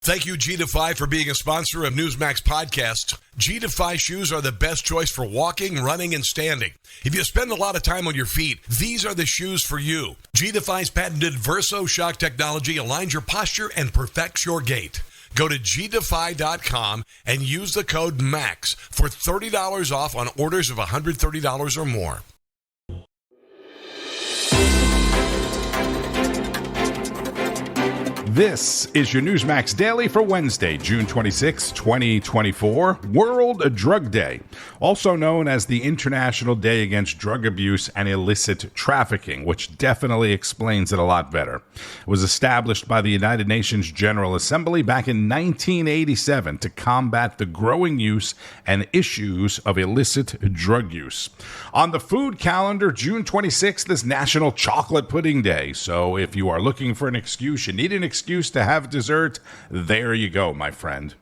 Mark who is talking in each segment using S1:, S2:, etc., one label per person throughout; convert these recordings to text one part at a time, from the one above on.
S1: Thank you, G-Defy, for being a sponsor of NEWSMAX Podcast. G-Defy shoes are the best choice for walking, running, and standing. If you spend a lot of time on your feet, these are the shoes for you. G-Defy's patented Verso Shock technology aligns your posture and perfects your gait. Go to gdefy.com and use the code MAX for $30 off on orders of $130 or more.
S2: This is your NEWSMAX Daily for Wednesday, June 26, 2024, World Drug Day, also known as the International Day Against Drug Abuse and Illicit Trafficking, which definitely explains it a lot better. It was established by the United Nations General Assembly back in 1987 to combat the growing use and issues of illicit drug use. On the food calendar, June 26th is National Chocolate Pudding Day, so if you are looking for an excuse, you need an excuse to have dessert, there you go, my friend.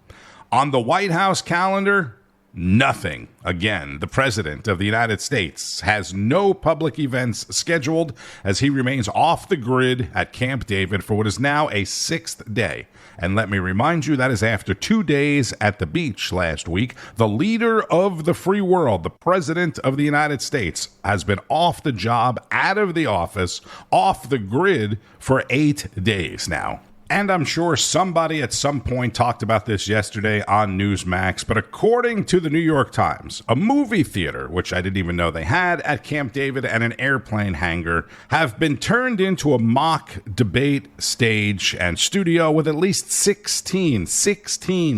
S2: On the White House calendar, nothing. Again, the President of the United States has no public events scheduled as he remains off the grid at Camp David for what is now a sixth day. And let me remind you, that is after 2 days at the beach last week. The leader of the free world, the President of the United States, has been off the job, out of the office, off the grid for 8 days now. And I'm sure somebody at some point talked about this yesterday on Newsmax, but according to the New York Times, a movie theater, which I didn't even know they had at Camp David, and an airplane hangar have been turned into a mock debate stage and studio with at least 16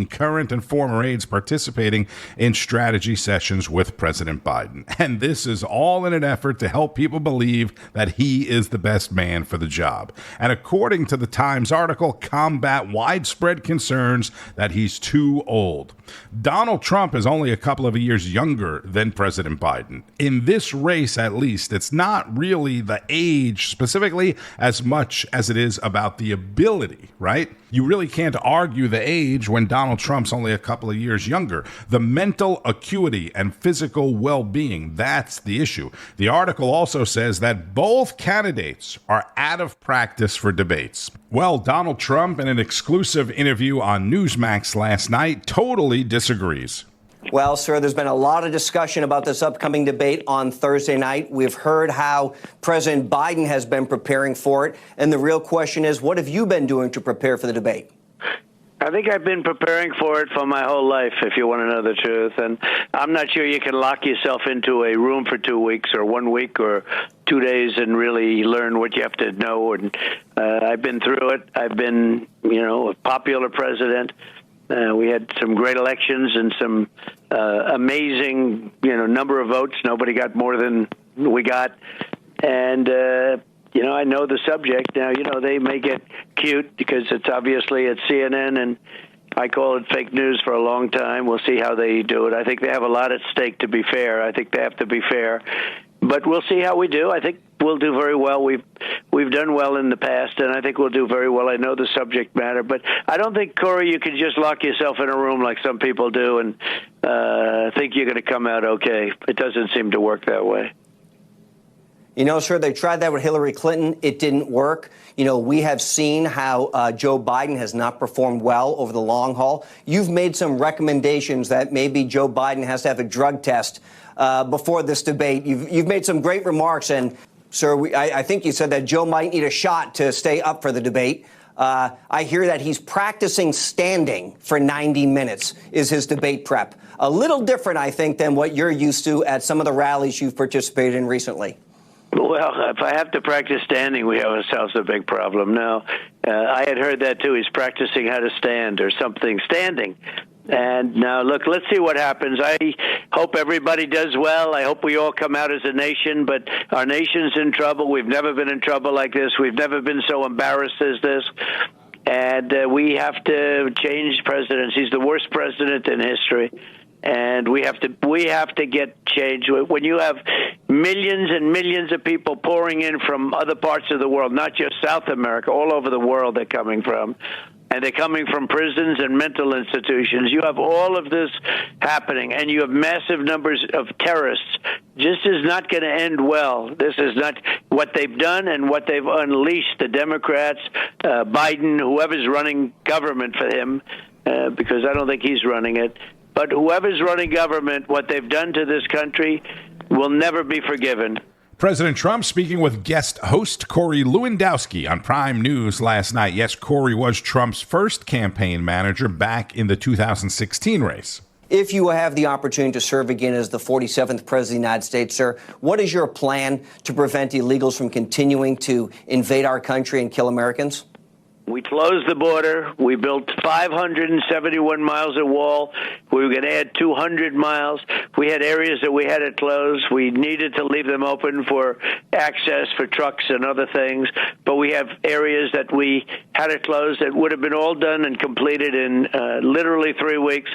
S2: current and former aides participating in strategy sessions with President Biden. And this is all in an effort to help people believe that he is the best man for the job. And according to the Times article, combat widespread concerns that he's too old. Donald Trump is only a couple of years younger than President Biden. In this race, at least, it's not really the age specifically as much as it is about the ability, right? You really can't argue the age when Donald Trump's only a couple of years younger. The mental acuity and physical well-being, that's the issue. The article also says that both candidates are out of practice for debates. Well, Donald Trump, in an exclusive interview on Newsmax last night, totally disagrees.
S3: Well, sir, there's been a lot of discussion about this upcoming debate on Thursday night. We've heard how President Biden has been preparing for it. And the real question is, what have you been doing to prepare for the debate?
S4: I think I've been preparing for it for my whole life, if you want to know the truth. And I'm not sure you can lock yourself into a room for 2 weeks or 1 week or 2 days and really learn what you have to know. And I've been through it. I've been, a popular president. We had some great elections and some amazing, number of votes. Nobody got more than we got. And, I know the subject. Now, they may get cute because it's obviously at CNN, and I call it fake news for a long time. We'll see how they do it. I think they have a lot at stake, to be fair. I think they have to be fair. But we'll see how we do. I think we'll do very well. We've done well in the past, and I think we'll do very well. I know the subject matter, but I don't think, Corey, you can just lock yourself in a room like some people do and think you're going to come out okay. It doesn't seem to work that way.
S3: Sir, they tried that with Hillary Clinton. It didn't work. We have seen how Joe Biden has not performed well over the long haul. You've made some recommendations that maybe Joe Biden has to have a drug test before this debate. You've made some great remarks. And, sir, I think you said that Joe might need a shot to stay up for the debate. I hear that he's practicing standing for 90 minutes is his debate prep. A little different, I think, than what you're used to at some of the rallies you've participated in recently.
S4: Well, if I have to practice standing, we have ourselves a big problem. No, I had heard that, too. He's practicing how to stand or something, standing. And now, look, let's see what happens. I hope everybody does well. I hope we all come out as a nation, but our nation's in trouble. We've never been in trouble like this. We've never been so embarrassed as this. And we have to change presidents. He's the worst president in history. And we have to get change. When you have millions and millions of people pouring in from other parts of the world, not just South America, all over the world they're coming from, and they're coming from prisons and mental institutions. You have all of this happening, and you have massive numbers of terrorists. This is not going to end well. This is not. what they've done and what they've unleashed, the Democrats, Biden, whoever's running government for him, because I don't think he's running it, but whoever's running government, what they've done to this country will never be forgiven.
S2: President Trump speaking with guest host Corey Lewandowski on Prime News last night. Yes, Corey was Trump's first campaign manager back in the 2016 race.
S3: If you have the opportunity to serve again as the 47th president of the United States, sir, what is your plan to prevent illegals from continuing to invade our country and kill Americans?
S4: We closed the border. We built 571 miles of wall. We were going to add 200 miles. We had areas that we had to close. We needed to leave them open for access for trucks and other things. But we have areas that we had to close that would have been all done and completed in literally 3 weeks.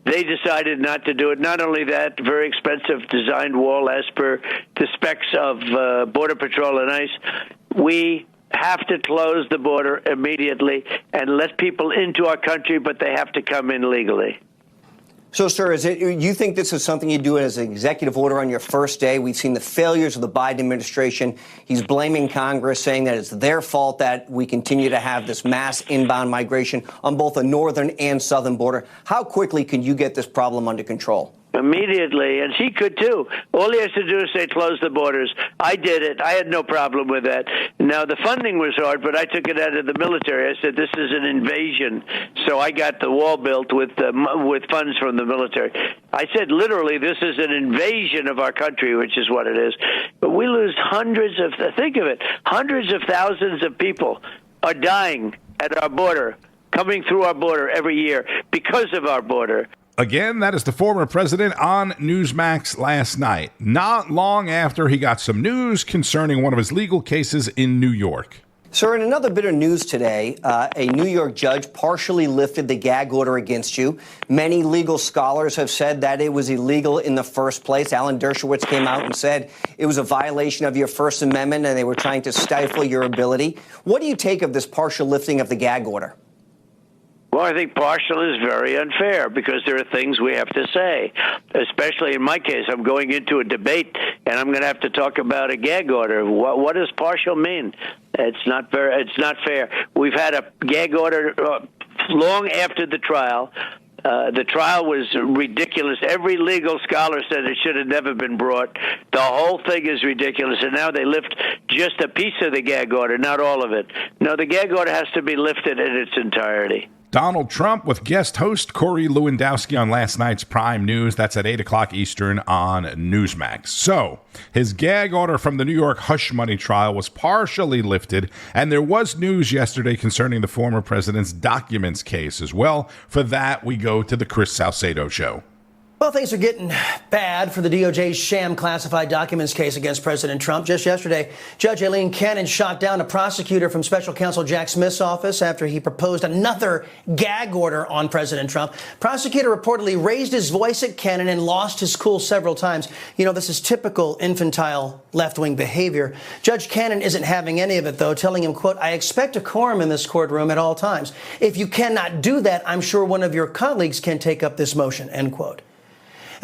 S4: They decided not to do it. Not only that, very expensive designed wall as per the specs of Border Patrol and ICE. We have to close the border immediately and let people into our country, but they have to come in legally.
S3: So, sir, you think this is something you do as an executive order on your first day? We've seen the failures of the Biden administration. He's blaming Congress, saying that it's their fault that we continue to have this mass inbound migration on both the northern and southern border. How quickly can you get this problem under control?
S4: Immediately, and she could too. All he has to do is say close the borders. I did it. I had no problem with that. Now, the funding was hard, but I took it out of the military. I said this is an invasion, so I got the wall built with funds from the military. I said literally this is an invasion of our country, which is what it is. But we lose hundreds of thousands of people are dying at our border, coming through our border every year because of our border.
S2: Again, that is the former president on Newsmax last night, not long after he got some news concerning one of his legal cases in New York.
S3: Sir, in another bit of news today, a New York judge partially lifted the gag order against you. Many legal scholars have said that it was illegal in the first place. Alan Dershowitz came out and said it was a violation of your First Amendment and they were trying to stifle your ability. What do you take of this partial lifting of the gag order?
S4: Well, I think partial is very unfair because there are things we have to say, especially in my case. I'm going into a debate, and I'm going to have to talk about a gag order. What does partial mean? It's not fair. We've had a gag order long after the trial. The trial was ridiculous. Every legal scholar said it should have never been brought. The whole thing is ridiculous, and now they lift just a piece of the gag order, not all of it. No, the gag order has to be lifted in its entirety.
S2: Donald Trump with guest host Corey Lewandowski on last night's Prime News. That's at 8 o'clock Eastern on Newsmax. So, his gag order from the New York hush money trial was partially lifted, and there was news yesterday concerning the former president's documents case as well. For that, we go to the Chris Salcedo Show.
S5: Well, things are getting bad for the DOJ's sham classified documents case against President Trump. Just yesterday, Judge Aileen Cannon shot down a prosecutor from Special Counsel Jack Smith's office after he proposed another gag order on President Trump. Prosecutor reportedly raised his voice at Cannon and lost his cool several times. You know, this is typical infantile left-wing behavior. Judge Cannon isn't having any of it, though, telling him, quote, "I expect decorum in this courtroom at all times. If you cannot do that, I'm sure one of your colleagues can take up this motion," end quote.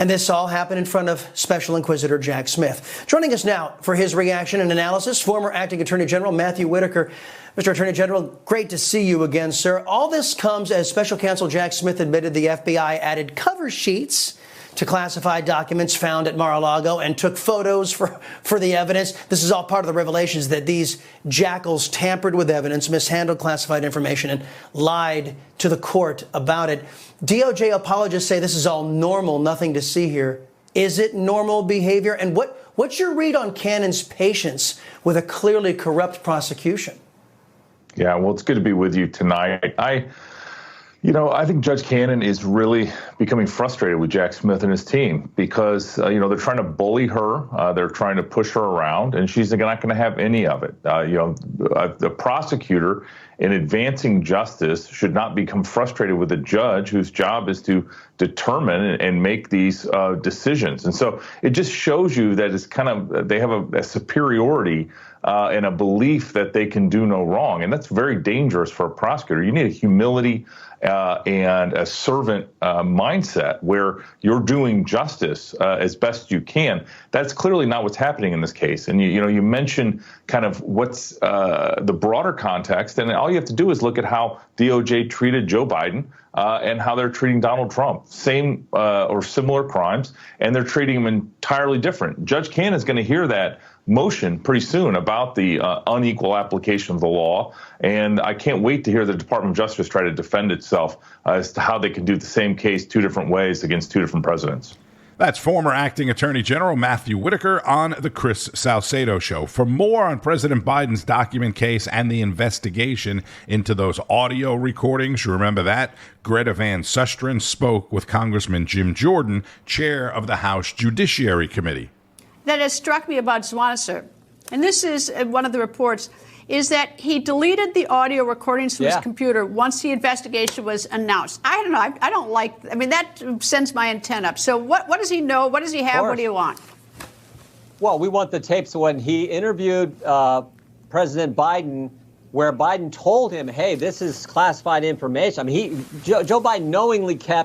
S5: And this all happened in front of Special Inquisitor Jack Smith. Joining us now for his reaction and analysis, former Acting Attorney General Matthew Whitaker. Mr. Attorney General, great to see you again, sir. All this comes as Special Counsel Jack Smith admitted the FBI added cover sheets to classified documents found at Mar-a-Lago and took photos for the evidence. This is all part of the revelations that these jackals tampered with evidence, mishandled classified information, and lied to the court about it. DOJ apologists say this is all normal, nothing to see here. Is it normal behavior? And what's your read on Cannon's patience with a clearly corrupt prosecution?
S6: Yeah, well, it's good to be with you tonight. I think Judge Cannon is really becoming frustrated with Jack Smith and his team because, they're trying to bully her. They're trying to push her around, and she's not going to have any of it. The prosecutor in advancing justice should not become frustrated with a judge whose job is to determine and make these decisions. And so it just shows you that it's they have a superiority and a belief that they can do no wrong. And that's very dangerous for a prosecutor. You need a humility and a servant mindset where you're doing justice as best you can. That's clearly not what's happening in this case. And you mentioned kind of what's the broader context, and all you have to do is look at how DOJ treated Joe Biden and how they're treating Donald Trump. Same or similar crimes, and they're treating them entirely different. Judge Cannon is going to hear that motion pretty soon about the unequal application of the law. And I can't wait to hear the Department of Justice try to defend itself as to how they can do the same case two different ways against two different presidents.
S2: That's former Acting Attorney General Matthew Whitaker on the Chris Salcedo Show. For more on President Biden's document case and the investigation into those audio recordings, you remember that, Greta Van Susteren spoke with Congressman Jim Jordan, chair of the House Judiciary Committee.
S7: That has struck me about Swanser, and this is one of the reports, is that he deleted the audio recordings from his computer once the investigation was announced. I don't know. I don't like, I mean, that sends my antenna up. So what does he know? What does he have? What do you want?
S8: Well, we want the tapes when he interviewed President Biden, where Biden told him, hey, this is classified information. I mean, Joe Biden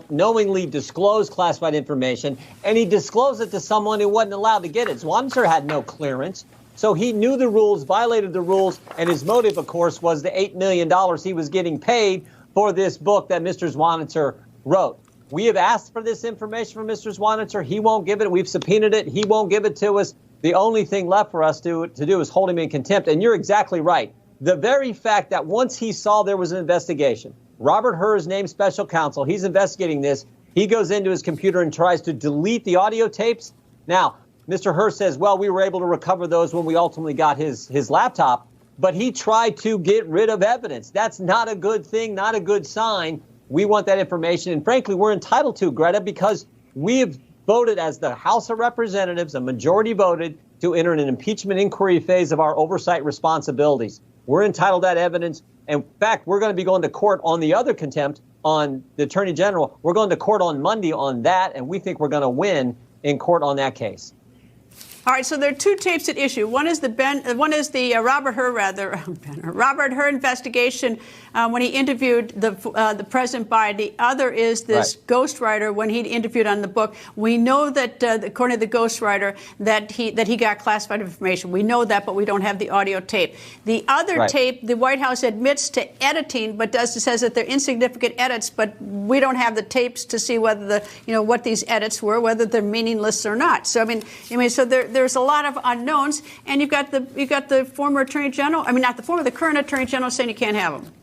S8: knowingly disclosed classified information, and he disclosed it to someone who wasn't allowed to get it. Swanser had no clearance. So he knew the rules, violated the rules, and his motive, of course, was the $8 million he was getting paid for this book that Mr. Swanser wrote. We have asked for this information from Mr. Swanser. He won't give it. We've subpoenaed it. He won't give it to us. The only thing left for us to do is hold him in contempt. And you're exactly right. The very fact that once he saw there was an investigation, Robert Hur is named special counsel. He's investigating this. He goes into his computer and tries to delete the audio tapes. Now, Mr. Hur says, well, we were able to recover those when we ultimately got his laptop, but he tried to get rid of evidence. That's not a good thing, not a good sign. We want that information. And frankly, we're entitled to, Greta, because we have voted as the House of Representatives, a majority voted to enter an impeachment inquiry phase of our oversight responsibilities. We're entitled to that evidence. In fact, we're going to be going to court on the other contempt on the Attorney General. We're going to court on Monday on that, and we think we're going to win in court on that case.
S7: All right, so there are two tapes at issue. One is the Robert Hur investigation when he interviewed the President Biden. The other is this ghostwriter when he interviewed on the book. We know that according to the ghostwriter that he got classified information. We know that, but we don't have the audio tape. The other tape, the White House admits to editing, but says that they're insignificant edits, but we don't have the tapes to see whether what these edits were, whether they're meaningless or not. So so there's a lot of unknowns, and you've got the former Attorney General. I mean, not the former, the current Attorney General saying you can't have them.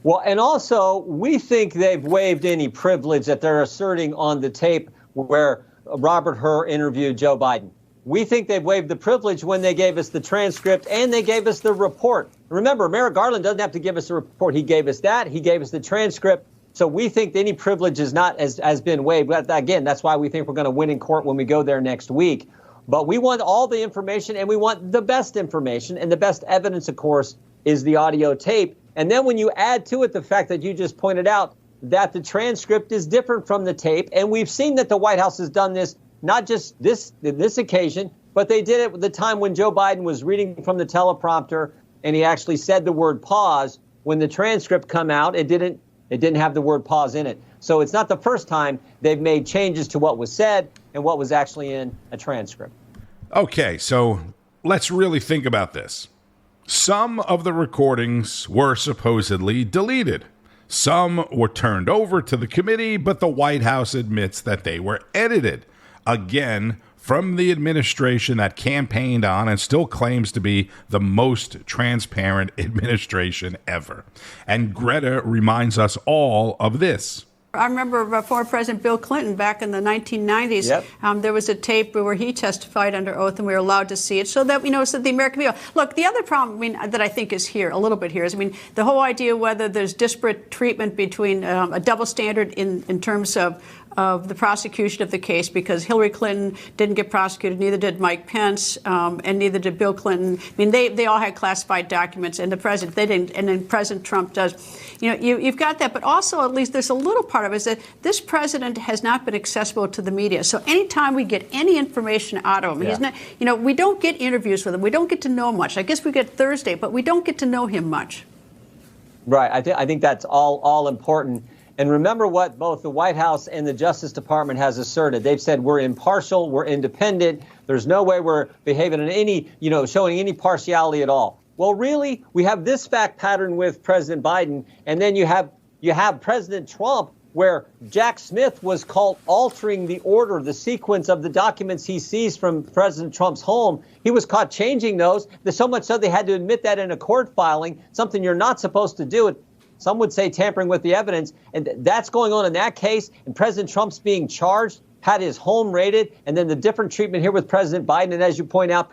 S8: Well, and also, we think they've waived any privilege that they're asserting on the tape where Robert Hur interviewed Joe Biden. We think they've waived the privilege when they gave us the transcript and they gave us the report. Remember, Merrick Garland doesn't have to give us the report. He gave us that. He gave us the transcript. So we think any privilege is not has been waived. But again, that's why we think we're going to win in court when we go there next week. But we want all the information, and we want the best information. And the best evidence, of course, is the audio tape. And then when you add to it the fact that you just pointed out that the transcript is different from the tape, and we've seen that the White House has done this, not just this occasion, but they did it at the time when Joe Biden was reading from the teleprompter, and he actually said the word pause. When the transcript come out, it didn't have the word pause in it. So it's not the first time they've made changes to what was said and what was actually in a transcript.
S2: Okay, so let's really think about this. Some of the recordings were supposedly deleted. Some were turned over to the committee, but the White House admits that they were edited. Again, from the administration that campaigned on and still claims to be the most transparent administration ever. And Greta reminds us all of this.
S7: I remember former President Bill Clinton back in the 1990s. Yep. There was a tape where he testified under oath, and we were allowed to see it, so that so the American people. Look, the other problem that I think is here a little bit here is the whole idea whether there's disparate treatment between a double standard in terms of of the prosecution of the case, because Hillary Clinton didn't get prosecuted, neither did Mike Pence, and neither did Bill Clinton. I mean, they all had classified documents, and the president, they didn't, and then President Trump does. You know, you've got that, but also at least there's a little part of it is that this president has not been accessible to the media. So anytime we get any information out of him, he's not, you know, we don't get interviews with him. We don't get to know much. I guess we get Thursday, but we don't get to know him much.
S8: Right. I think that's all important. And remember what both the White House and the Justice Department has asserted. They've said we're impartial, we're independent. There's no way we're behaving in any, you know, showing any partiality at all. Well, really, we have this fact pattern with President Biden, and then you have President Trump, where Jack Smith was caught altering the order, the sequence of the documents he seized from President Trump's home. He was caught changing those. So much so they had to admit that in a court filing, something you're not supposed to do. Some would say tampering with the evidence. And that's going on in that case. And President Trump's being charged, had his home raided, and then the different treatment here with President Biden. And as you point out,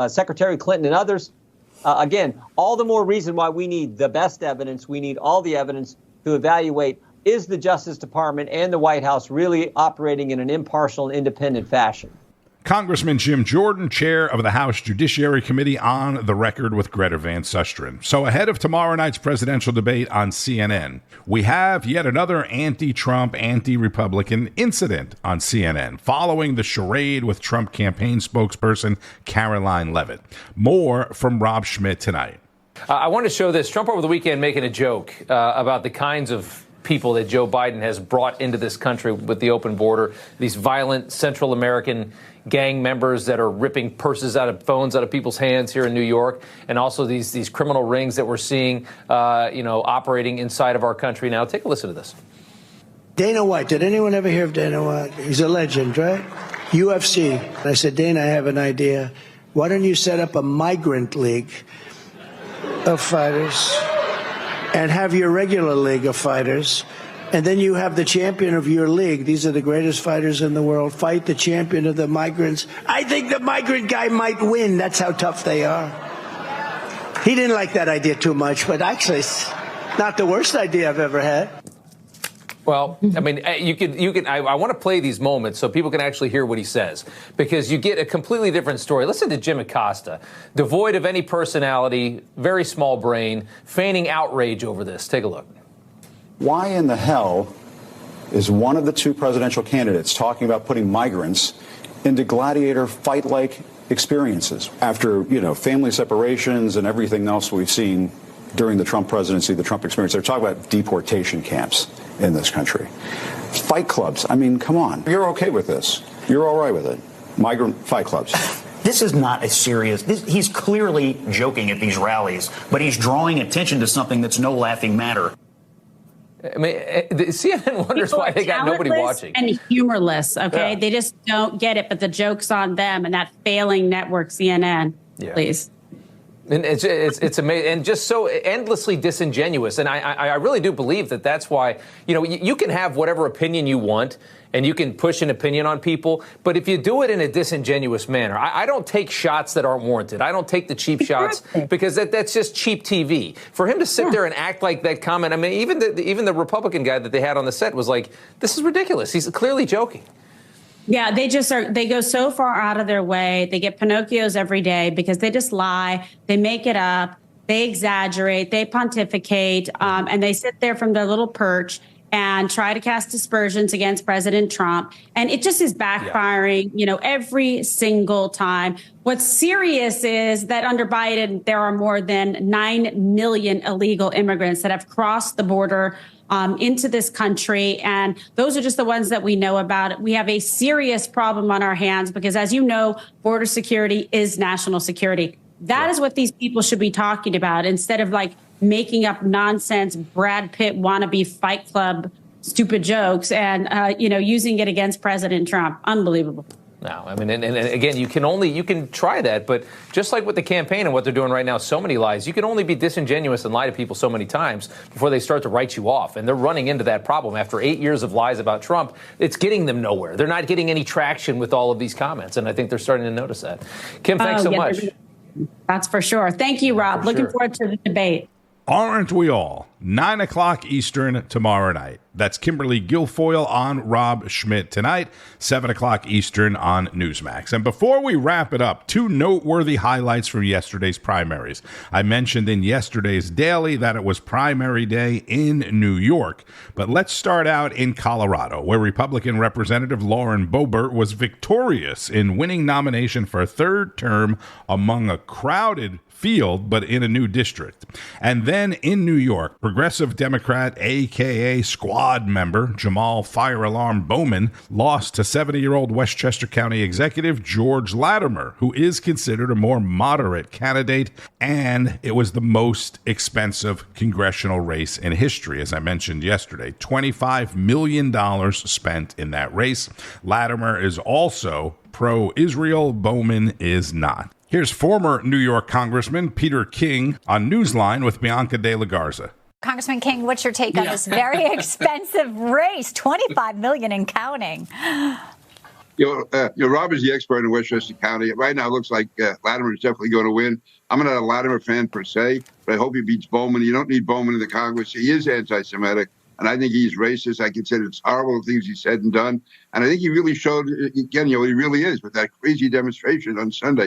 S8: Secretary Clinton and others. Again, all the more reason why we need the best evidence. We need all the evidence to evaluate, is the Justice Department and the White House really operating in an impartial and independent fashion?
S2: Congressman Jim Jordan, chair of the House Judiciary Committee, on the record with Greta Van Susteren. So ahead of tomorrow night's presidential debate on CNN, we have yet another anti-Trump, anti-Republican incident on CNN following the charade with Trump campaign spokesperson Caroline Leavitt. More from Rob Schmitt tonight.
S9: I want to show this. Trump over the weekend making a joke about the kinds of people that Joe Biden has brought into this country with the open border, these violent Central American gang members that are ripping purses out of phones out of people's hands here in New York, and also these criminal rings that we're seeing, operating inside of our country now. Take a listen to this.
S10: Dana White. Did anyone ever hear of Dana White? He's a legend, right? UFC. I said, Dana, I have an idea. Why don't you set up a migrant league of fighters and have your regular league of fighters, and then you have the champion of your league. These are the greatest fighters in the world. Fight the champion of the migrants. I think the migrant guy might win. That's how tough they are. He didn't like that idea too much, but actually it's not the worst idea I've ever had.
S9: Well, I mean, you can. I want to play these moments so people can actually hear what he says, because you get a completely different story. Listen to Jim Acosta, devoid of any personality, very small brain, feigning outrage over this. Take a look.
S11: Why in the hell is one of the two presidential candidates talking about putting migrants into gladiator fight-like experiences after, family separations and everything else we've seen during the Trump presidency, the Trump experience? They're talking about deportation camps in this country. Fight clubs. I mean, come on. You're okay with this. You're all right with it. Migrant fight clubs.
S12: This is not a serious. He's clearly joking at these rallies, but he's drawing attention to something that's no laughing matter.
S9: I mean, the CNN wonders why they got nobody watching.
S13: And humorless, okay?
S9: Yeah.
S13: They just don't get it, but the joke's on them and that failing network, CNN, please.
S9: And it's amazing, and just so endlessly disingenuous. And I really do believe that that's why, you can have whatever opinion you want, and you can push an opinion on people, but if you do it in a disingenuous manner, I don't take shots that aren't warranted. I don't take the cheap shots, because that's just cheap TV. For him to sit there and act like that comment, I mean, even the Republican guy that they had on the set was like, this is ridiculous. He's clearly joking.
S13: Yeah, they go so far out of their way. They get Pinocchios every day because they just lie. They make it up. They exaggerate. They pontificate. And they sit there from their little perch and try to cast aspersions against President Trump. And it just is backfiring, every single time. What's serious is that under Biden, there are more than 9 million illegal immigrants that have crossed the border into this country. And those are just the ones that we know about. We have a serious problem on our hands because, as you know, border security is national security. That is what these people should be talking about, instead of making up nonsense Brad Pitt wannabe Fight Club stupid jokes and, using it against President Trump. Unbelievable.
S9: No, I mean, and again, you can try that, but just like with the campaign and what they're doing right now, so many lies, you can only be disingenuous and lie to people so many times before they start to write you off. And they're running into that problem after 8 years of lies about Trump. It's getting them nowhere. They're not getting any traction with all of these comments, and I think they're starting to notice that. Kim, thanks so much.
S13: That's for sure. Thank you, Rob. Looking forward to the debate.
S2: Aren't we all? 9 o'clock Eastern tomorrow night. That's Kimberly Guilfoyle on Rob Schmitt Tonight, 7 o'clock Eastern on Newsmax. And before we wrap it up, two noteworthy highlights from yesterday's primaries. I mentioned in yesterday's Daily that it was primary day in New York. But let's start out in Colorado, where Republican Representative Lauren Boebert was victorious in winning nomination for a third term among a crowded field, but in a new district. And then in New York, Progressive Democrat, a.k.a. squad member, Jamaal Fire Alarm Bowman, lost to 70-year-old Westchester County Executive George Latimer, who is considered a more moderate candidate, and it was the most expensive congressional race in history, as I mentioned yesterday. $25 million spent in that race. Latimer is also pro-Israel. Bowman is not. Here's former New York Congressman Peter King on Newsline with Bianca De La Garza.
S14: Congressman King, what's your take on this very expensive race? $25 million and counting.
S15: Rob is the expert in Westchester County. Right now, it looks like Latimer is definitely going to win. I'm not a Latimer fan per se, but I hope he beats Bowman. You don't need Bowman in the Congress. He is anti-Semitic, and I think he's racist. I consider it's horrible things he said and done. And I think he really showed, again, what he really is with that crazy demonstration on Sunday.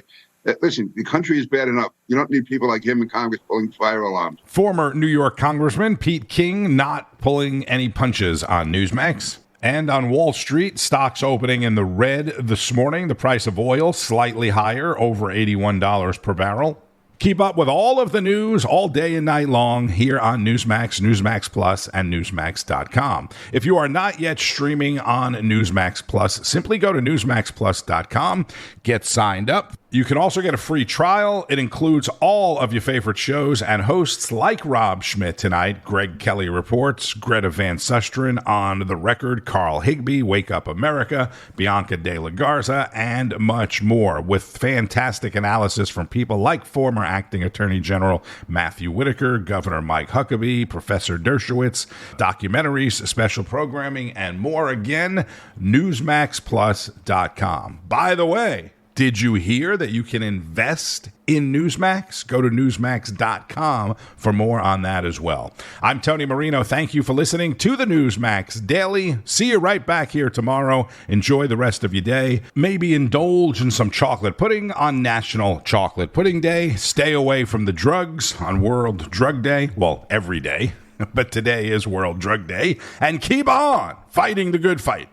S15: Listen, the country is bad enough. You don't need people like him in Congress pulling fire alarms.
S2: Former New York Congressman Pete King not pulling any punches on Newsmax. And on Wall Street, stocks opening in the red this morning. The price of oil slightly higher, over $81 per barrel. Keep up with all of the news all day and night long here on Newsmax, Newsmax Plus, and Newsmax.com. If you are not yet streaming on Newsmax Plus, simply go to NewsmaxPlus.com, get signed up. You can also get a free trial. It includes all of your favorite shows and hosts like Rob Schmitt Tonight, Greg Kelly Reports, Greta Van Susteren, On the Record, Carl Higbee, Wake Up America, Bianca De La Garza, and much more, with fantastic analysis from people like former Acting Attorney General Matthew Whitaker, Governor Mike Huckabee, Professor Dershowitz, documentaries, special programming, and more. Again, NewsmaxPlus.com. By the way, did you hear that you can invest in Newsmax? Go to Newsmax.com for more on that as well. I'm Tony Marino. Thank you for listening to the Newsmax Daily. See you right back here tomorrow. Enjoy the rest of your day. Maybe indulge in some chocolate pudding on National Chocolate Pudding Day. Stay away from the drugs on World Drug Day. Well, every day, but today is World Drug Day. And keep on fighting the good fight.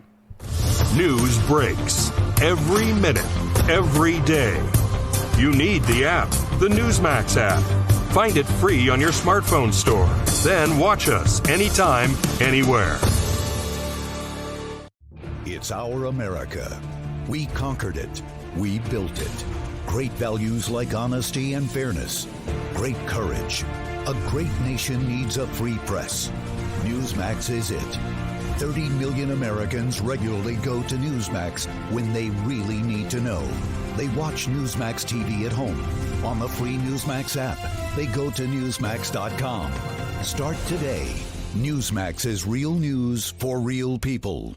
S16: News breaks every minute, every day. You need the app, the Newsmax app. Find it free on your smartphone store. Then watch us anytime, anywhere.
S17: It's our America. We conquered it. We built it. Great values like honesty and fairness. Great courage. A great nation needs a free press. Newsmax is it. 30 million Americans regularly go to Newsmax when they really need to know. They watch Newsmax TV at home. On the free Newsmax app, they go to Newsmax.com. Start today. Newsmax is real news for real people.